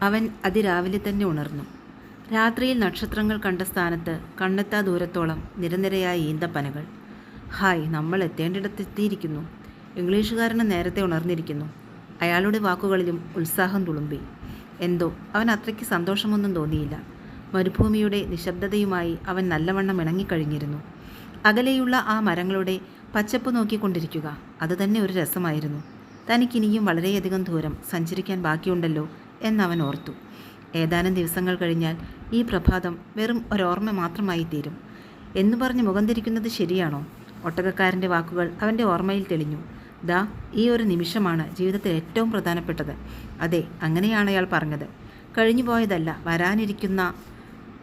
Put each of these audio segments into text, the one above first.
അവൻ അതിരാവിലെ തന്നെ ഉണർന്നു. രാത്രിയിൽ നക്ഷത്രങ്ങൾ കണ്ട സ്ഥാനത്ത് കണ്ണെത്താ ദൂരത്തോളം നിരനിരയായ ഈന്തപ്പനകൾ. ഹായ്, നമ്മൾ എത്തേണ്ടിടത്തെത്തിയിരിക്കുന്നു. ഇംഗ്ലീഷുകാരന് നേരത്തെ ഉണർന്നിരിക്കുന്നു. അയാളുടെ വാക്കുകളിലും ഉത്സാഹം തുളുമ്പി. എന്തോ അവൻ അത്രയ്ക്ക് സന്തോഷമൊന്നും തോന്നിയില്ല. മരുഭൂമിയുടെ നിശബ്ദതയുമായി അവൻ നല്ലവണ്ണം ഇണങ്ങിക്കഴിഞ്ഞിരുന്നു. അകലെയുള്ള ആ മരങ്ങളുടെ പച്ചപ്പ് നോക്കിക്കൊണ്ടിരിക്കുക അതുതന്നെ ഒരു രസമായിരുന്നു. തനിക്കിനിയും വളരെയധികം ദൂരം സഞ്ചരിക്കാൻ ബാക്കിയുണ്ടല്ലോ എന്നവൻ ഓർത്തു. ഏതാനും ദിവസങ്ങൾ കഴിഞ്ഞാൽ ഈ പ്രഭാതം വെറും ഒരോർമ്മ മാത്രമായി തീരും എന്നു പറഞ്ഞ് മുഖം തിരിക്കുന്നത് ശരിയാണോ? ഒട്ടകക്കാരൻ്റെ വാക്കുകൾ അവൻ്റെ ഓർമ്മയിൽ തെളിഞ്ഞു. ദാ, ഈ ഒരു നിമിഷമാണ് ജീവിതത്തിൽ ഏറ്റവും പ്രധാനപ്പെട്ടത്. അതെ, അങ്ങനെയാണ് അയാൾ പറഞ്ഞത്. കഴിഞ്ഞുപോയതല്ല,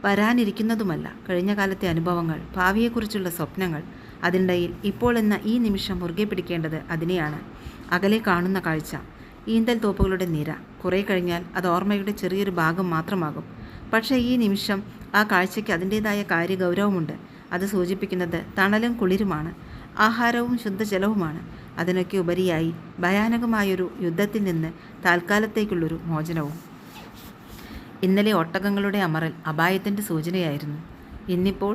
വരാനിരിക്കുന്നതുമല്ല. കഴിഞ്ഞ കാലത്തെ അനുഭവങ്ങൾ, ഭാവിയെക്കുറിച്ചുള്ള സ്വപ്നങ്ങൾ. അതിനിടയിൽ ഇപ്പോൾ എന്ന ഈ നിമിഷം മുറുകെ പിടിക്കേണ്ടത് അതിനെയാണ്. അകലെ കാണുന്ന കാഴ്ച, ഈന്തൽ തോപ്പുകളുടെ നിര. കുറേ കഴിഞ്ഞാൽ അത് ഓർമ്മയുടെ ചെറിയൊരു ഭാഗം മാത്രമാകും. പക്ഷേ ഈ നിമിഷം ആ കാഴ്ചയ്ക്ക് അതിൻ്റേതായ കാര്യഗൗരവമുണ്ട്. അത് സൂചിപ്പിക്കുന്നത് തണലും കുളിരുമാണ്, ആഹാരവും ശുദ്ധജലവുമാണ്. അതിനൊക്കെ ഉപരിയായി ഭയാനകമായൊരു യുദ്ധത്തിൽ നിന്ന് താൽക്കാലത്തേക്കുള്ളൊരു മോചനവും. ഇന്നലെ ഒട്ടകങ്ങളുടെ അമറൽ അപായത്തിൻ്റെ സൂചനയായിരുന്നു. ഇന്നിപ്പോൾ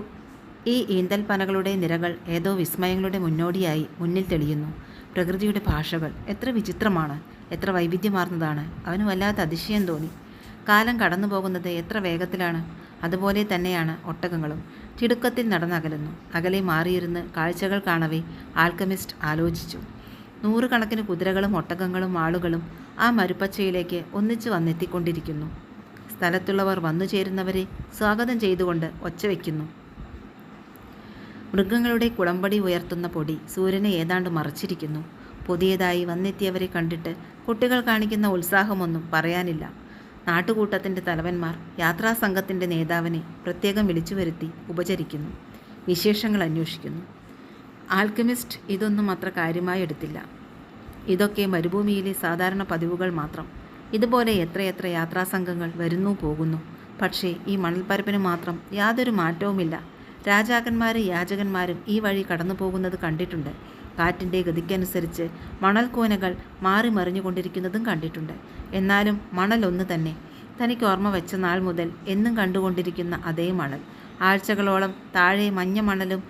ഈ ഈന്തൽ പനകളുടെ നിരകൾ ഏതോ വിസ്മയങ്ങളുടെ മുന്നോടിയായി മുന്നിൽ തെളിയുന്നു. പ്രകൃതിയുടെ ഭാഷകൾ എത്ര വിചിത്രമാണ്, എത്ര വൈവിധ്യമാർന്നതാണ്. അവന് വല്ലാത്ത അതിശയം തോന്നി. കാലം കടന്നു പോകുന്നത് എത്ര വേഗത്തിലാണ്. അതുപോലെ തന്നെയാണ് ഒട്ടകങ്ങളും. തിടുക്കത്തിൽ നടന്നകലുന്നു. അകലെ മാറിയിരുന്ന് കാഴ്ചകൾ കാണവേ ആൽക്കമിസ്റ്റ് ആലോചിച്ചു. നൂറുകണക്കിന് കുതിരകളും ഒട്ടകങ്ങളും ആളുകളും ആ മരുപ്പച്ചയിലേക്ക് ഒന്നിച്ചു വന്നെത്തിക്കൊണ്ടിരിക്കുന്നു. സ്ഥലത്തുള്ളവർ വന്നു ചേരുന്നവരെ സ്വാഗതം ചെയ്തുകൊണ്ട് ഒച്ച വയ്ക്കുന്നു. മൃഗങ്ങളുടെ കുളമ്പടി ഉയർത്തുന്ന പൊടി സൂര്യനെ ഏതാണ്ട് മറച്ചിരിക്കുന്നു. പുതിയതായി വന്നെത്തിയവരെ കണ്ടിട്ട് കുട്ടികൾ കാണിക്കുന്ന ഉത്സാഹമൊന്നും പറയാനില്ല. നാട്ടുകൂട്ടത്തിൻ്റെ തലവന്മാർ യാത്രാസംഘത്തിൻ്റെ നേതാവിനെ പ്രത്യേകം വിളിച്ചു വരുത്തി ഉപചരിക്കുന്നു, വിശേഷങ്ങൾ അന്വേഷിക്കുന്നു. ആൽക്കമിസ്റ്റ് ഇതൊന്നും അത്ര കാര്യമായി എടുത്തില്ല. ഇതൊക്കെ മരുഭൂമിയിലെ സാധാരണ പതിവുകൾ മാത്രം. ഇതുപോലെ എത്രയെത്ര യാത്രാസംഘങ്ങൾ വരുന്നു പോകുന്നു. പക്ഷേ ഈ മണൽപ്പരപ്പിന് മാത്രം യാതൊരു മാറ്റവുമില്ല. രാജാക്കന്മാരും യാചകന്മാരും ഈ വഴി കടന്നു പോകുന്നത് കണ്ടിട്ടുണ്ട്. കാറ്റിൻ്റെ ഗതിക്കനുസരിച്ച് മണൽക്കൂനകൾ മാറി മറിഞ്ഞുകൊണ്ടിരിക്കുന്നതും കണ്ടിട്ടുണ്ട്. എന്നാലും മണൽ ഒന്ന് തന്നെ. തനിക്ക് ഓർമ്മ വെച്ച നാൾ മുതൽ എന്നും കണ്ടുകൊണ്ടിരിക്കുന്ന അതേ മണൽ. ആഴ്ചകളോളം താഴെ മഞ്ഞ മണലും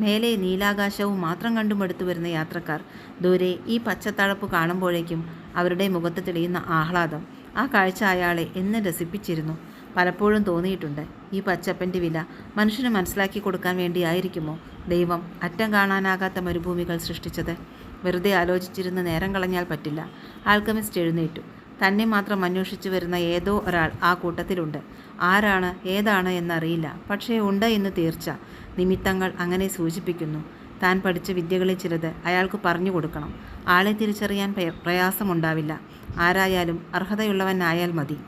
മേലെ നീലാകാശവും മാത്രം കണ്ടുമടുത്തു വരുന്ന യാത്രക്കാർ ദൂരെ ഈ പച്ചത്തഴപ്പ് കാണുമ്പോഴേക്കും അവരുടെ മുഖത്ത് തെളിയുന്ന ആഹ്ലാദം. ആ കാഴ്ച അയാളെ എന്നും രസിപ്പിച്ചിരുന്നു. പലപ്പോഴും തോന്നിയിട്ടുണ്ട്, ഈ പച്ചപ്പൻ്റെ വില മനുഷ്യന് മനസ്സിലാക്കി കൊടുക്കാൻ വേണ്ടിയായിരിക്കുമോ ദൈവം അറ്റം കാണാനാകാത്ത മരുഭൂമികൾ സൃഷ്ടിച്ചത്? വെറുതെ ആലോചിച്ചിരുന്ന് നേരം കളഞ്ഞാൽ പറ്റില്ല. ആൽക്കമിസ്റ്റ് എഴുന്നേറ്റു. തന്നെ മാത്രം അന്വേഷിച്ചു വരുന്ന ഏതോ ഒരാൾ ആ കൂട്ടത്തിലുണ്ട്. ആരാണ്, ഏതാണ് എന്നറിയില്ല. പക്ഷേ ഉണ്ട് എന്ന് തീർച്ച. നിമിത്തങ്ങൾ അങ്ങനെ സൂചിപ്പിക്കുന്നു. താൻ പഠിച്ച വിദ്യകളിൽ ചിലത് അയാൾക്ക് പറഞ്ഞു കൊടുക്കണം. ആളെ തിരിച്ചറിയാൻ പ്രയാസമുണ്ടാവില്ല. ആരായാലും അർഹതയുള്ളവനായാൽ മതി.